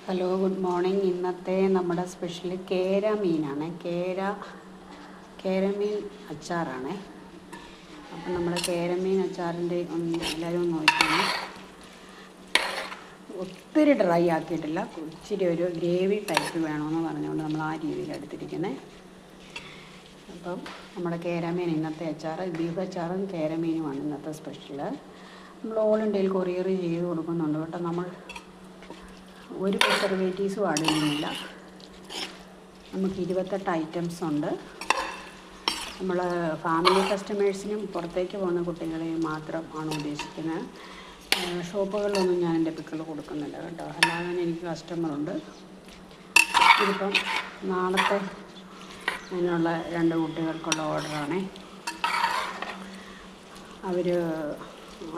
Hello, good morning. ഇന്നത്തെ നമ്മുടെ special കേര മീനാണ്. കേരമീൻ അച്ചാറാണ്. അപ്പം നമ്മൾ കേരമീൻ അച്ചാറിൻ്റെ എല്ലാവരും നോക്കിയാണ്. ഒത്തിരി ഡ്രൈ ആക്കിയിട്ടില്ല, ഇച്ചിരി ഒരു ഗ്രേവി ടൈപ്പ് വേണമെന്ന് പറഞ്ഞുകൊണ്ട് നമ്മൾ ആ രീതിയിൽ എടുത്തിരിക്കുന്നത്. അപ്പം നമ്മുടെ കേരമീൻ ഇന്നത്തെ അച്ചാർ, ബീഫ് അച്ചാറും കേരമീനുമാണ് ഇന്നത്തെ സ്പെഷ്യൽ. നമ്മൾ ഓൾ ഇന്ത്യയിൽ കൊറിയർ ചെയ്ത് കൊടുക്കുന്നുണ്ട് കേട്ടോ. നമ്മൾ ഒരു പ്രിസർവേറ്റീവ്സും ആഡ് ചെയ്യുന്നില്ല. നമുക്ക് 28 ഐറ്റംസ് ഉണ്ട്. നമ്മൾ ഫാമിലി കസ്റ്റമേഴ്സിനും പുറത്തേക്ക് പോകുന്ന കുട്ടികളെയും മാത്രമാണ് ഉദ്ദേശിക്കുന്നത്. ഷോപ്പുകളിലൊന്നും ഞാൻ എൻ്റെ പിക്കിൾ കൊടുക്കുന്നില്ല കേട്ടോ. അല്ലാതെ എനിക്ക് കസ്റ്റമറുണ്ട്. ഇതിപ്പം നാളത്തെ അതിനുള്ള 2 കുട്ടികൾക്കുള്ള ഓർഡറാണേ. അവർ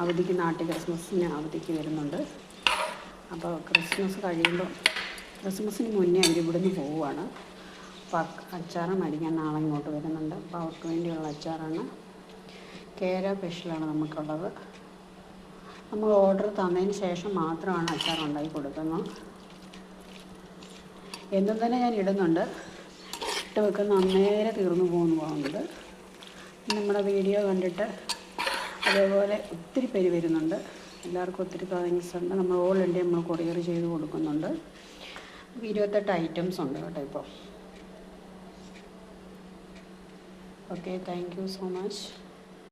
അവധിക്ക് ക്രിസ്മസിന് അവധിക്ക് വരുന്നുണ്ട്. അപ്പോൾ ക്രിസ്മസ് കഴിയുമ്പോൾ, ക്രിസ്മസിന് മുന്നേ അവർ ഇവിടുന്ന് പോവുകയാണ്. അപ്പോൾ അച്ചാറ് മേടിക്കാൻ നാളെ ഇങ്ങോട്ട് വരുന്നുണ്ട്. അപ്പോൾ അവർക്ക് വേണ്ടിയുള്ള അച്ചാറാണ്. കേര സ്പെഷ്യലാണ് നമുക്കുള്ളത്. നമ്മൾ ഓർഡർ തന്നതിന് ശേഷം മാത്രമാണ് അച്ചാർ ഉണ്ടാക്കി കൊടുക്കുന്നത്. എന്നും തന്നെ ഞാൻ ഇടുന്നുണ്ട്. ഇട്ട് വെക്കുന്ന അന്നേരം തീർന്നു പോകുന്നുണ്ട്. നമ്മുടെ വീഡിയോ കണ്ടിട്ട് അതേപോലെ ഒത്തിരി പേര് വരുന്നുണ്ട്. എല്ലാവർക്കും ഒത്തിരി താങ്ക്സ് ഉണ്ട്. നമ്മൾ ഓൾ ഇന്ത്യ നമ്മൾ കൊറിയർ ചെയ്ത് കൊടുക്കുന്നുണ്ട്. 28 ഐറ്റംസ് ഉണ്ട് കേട്ടോ ഇപ്പോൾ. Okay, thank you so much.